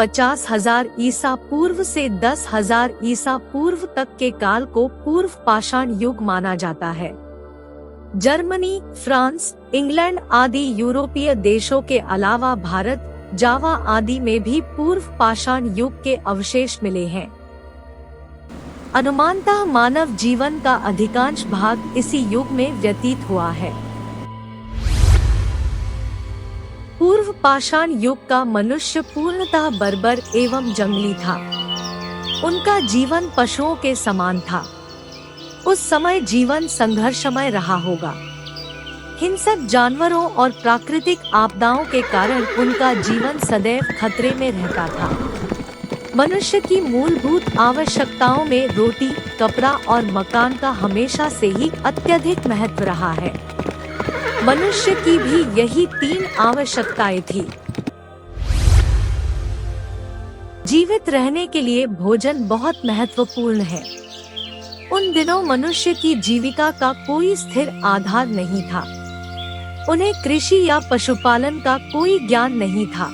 50,000 ईसा पूर्व से 10,000 ईसा पूर्व तक के काल को पूर्व पाषाण युग माना जाता है। जर्मनी, फ्रांस, इंग्लैंड आदि यूरोपीय देशों के अलावा भारत, जावा आदि में भी पूर्व पाषाण युग के अवशेष मिले हैं। अनुमानतः मानव जीवन का अधिकांश भाग इसी युग में व्यतीत हुआ है। पूर्व पाषाण युग का मनुष्य पूर्णतः बर्बर एवं जंगली था। उनका जीवन पशुओं के समान था। उस समय जीवन संघर्षमय रहा होगा। हिंसक जानवरों और प्राकृतिक आपदाओं के कारण उनका जीवन सदैव खतरे में रहता था। मनुष्य की मूलभूत आवश्यकताओं में रोटी, कपड़ा और मकान का हमेशा से ही अत्यधिक महत्व रहा है। मनुष्य की भी यही 3 आवश्यकताएं थी। जीवित रहने के लिए भोजन बहुत महत्वपूर्ण है। उन दिनों मनुष्य की जीविका का कोई स्थिर आधार नहीं था। उन्हें कृषि या पशुपालन का कोई ज्ञान नहीं था।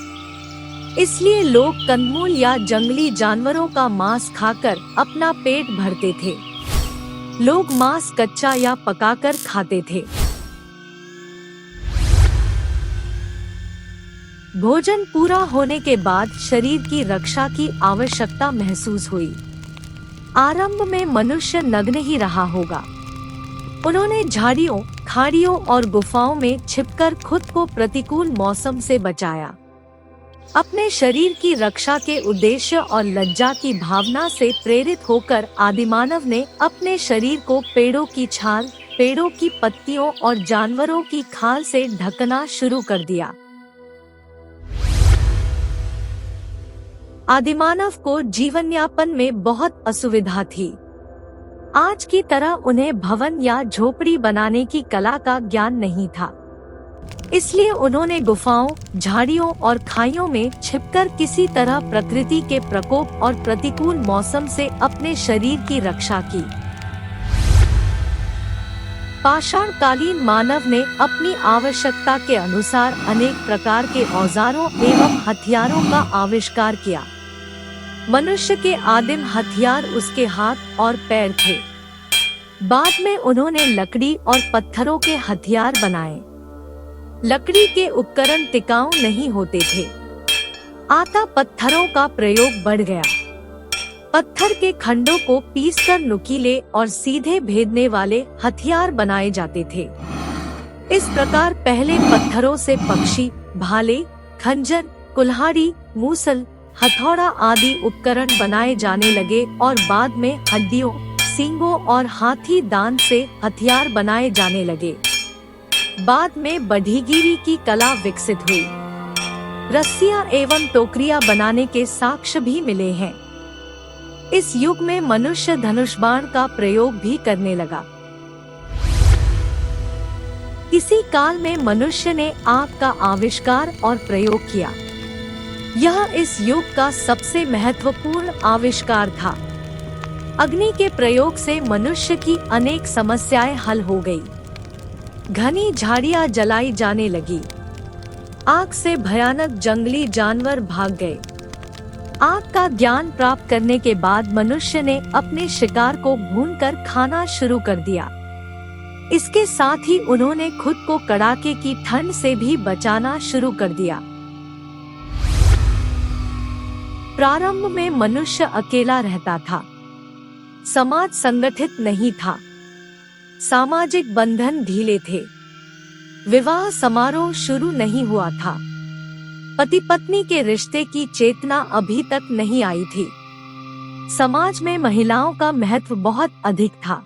इसलिए लोग कंदमूल या जंगली जानवरों का मांस खाकर अपना पेट भरते थे। लोग मांस कच्चा या पकाकर खाते थे। भोजन पूरा होने के बाद शरीर की रक्षा की आवश्यकता महसूस हुई। आरंभ में मनुष्य नग्न ही रहा होगा। उन्होंने झाड़ियों, खाड़ियों और गुफाओं में छिपकर खुद को प्रतिकूल मौसम से बचाया। अपने शरीर की रक्षा के उद्देश्य और लज्जा की भावना से प्रेरित होकर आदिमानव ने अपने शरीर को पेड़ों की छाल, पेड़ों की पत्तियों और जानवरों की खाल से ढकना शुरू कर दिया। आदिमानव को जीवनयापन में बहुत असुविधा थी। आज की तरह उन्हें भवन या झोपड़ी बनाने की कला का ज्ञान नहीं था। इसलिए उन्होंने गुफाओं, झाड़ियों और खाइयों में छिपकर किसी तरह प्रकृति के प्रकोप और प्रतिकूल मौसम से अपने शरीर की रक्षा की। पाषाणकालीन मानव ने अपनी आवश्यकता के अनुसार अनेक प्रकार के औजारों एवं हथियारों का आविष्कार किया। मनुष्य के आदिम हथियार उसके हाथ और पैर थे। बाद में उन्होंने लकड़ी और पत्थरों के हथियार बनाए। लकड़ी के उपकरण टिकाऊ नहीं होते थे। अतः पत्थरों का प्रयोग बढ़ गया। पत्थर के खंडों को पीसकर नुकीले और सीधे भेदने वाले हथियार बनाए जाते थे। इस प्रकार पहले पत्थरों से पक्षी, भाले, खंजर, कुल्हाड़ी, मूसल, हथौड़ा आदि उपकरण बनाए जाने लगे और बाद में हड्डियों, सींगों और हाथी दांत से हथियार बनाए जाने लगे। बाद में बढ़ईगीरी की कला विकसित हुई। रस्सियां एवं टोकरियां बनाने के साक्ष्य भी मिले हैं। इस युग में मनुष्य धनुष बाण का प्रयोग भी करने लगा। इसी काल में मनुष्य ने आग का आविष्कार और प्रयोग किया। यह इस युग का सबसे महत्वपूर्ण आविष्कार था। अग्नि के प्रयोग से मनुष्य की अनेक समस्याएं हल हो गई। घनी झाड़ियां जलाई जाने लगी। आग से भयानक जंगली जानवर भाग गए। आग का ज्ञान प्राप्त करने के बाद मनुष्य ने अपने शिकार को भूनकर खाना शुरू कर दिया। इसके साथ ही उन्होंने खुद को कड़ाके की ठंड से भी बचाना शुरू कर दिया। प्रारंभ में मनुष्य अकेला रहता था। समाज संगठित नहीं था। सामाजिक बंधन ढीले थे। विवाह समारोह शुरू नहीं हुआ था। पति पत्नी के रिश्ते की चेतना अभी तक नहीं आई थी। समाज में महिलाओं का महत्व बहुत अधिक था।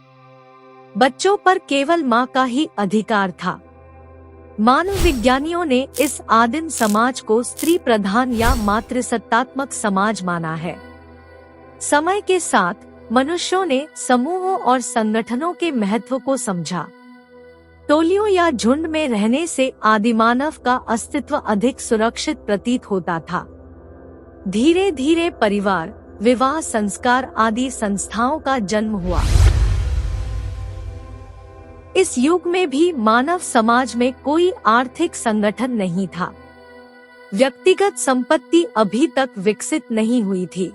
बच्चों पर केवल माँ का ही अधिकार था। मानव विज्ञानियों ने इस आदिम समाज को स्त्री प्रधान या मातृसत्तात्मक समाज माना है। समय के साथ मनुष्यों ने समूहों और संगठनों के महत्व को समझा। टोलियों या झुंड में रहने से आदिमानव का अस्तित्व अधिक सुरक्षित प्रतीत होता था। धीरे धीरे परिवार, विवाह, संस्कार आदि संस्थाओं का जन्म हुआ। इस युग में भी मानव समाज में कोई आर्थिक संगठन नहीं था। व्यक्तिगत संपत्ति अभी तक विकसित नहीं हुई थी।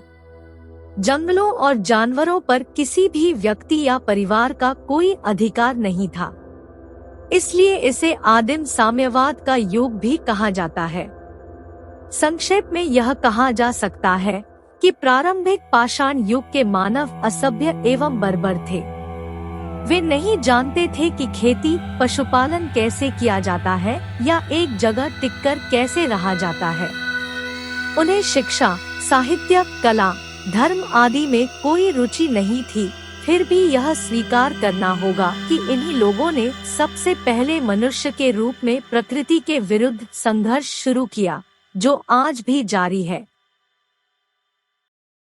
जंगलों और जानवरों पर किसी भी व्यक्ति या परिवार का कोई अधिकार नहीं था। इसलिए इसे आदिम साम्यवाद का युग भी कहा जाता है। संक्षेप में यह कहा जा सकता है कि प्रारंभिक पाषाण युग के मानव असभ्य एवं बर्बर थे। वे नहीं जानते थे कि खेती, पशुपालन कैसे किया जाता है या एक जगह टिककर कैसे रहा जाता है। उन्हें शिक्षा, साहित्य, कला, धर्म आदि में कोई रुचि नहीं थी। फिर भी यह स्वीकार करना होगा कि इन्हीं लोगों ने सबसे पहले मनुष्य के रूप में प्रकृति के विरुद्ध संघर्ष शुरू किया, जो आज भी जारी है।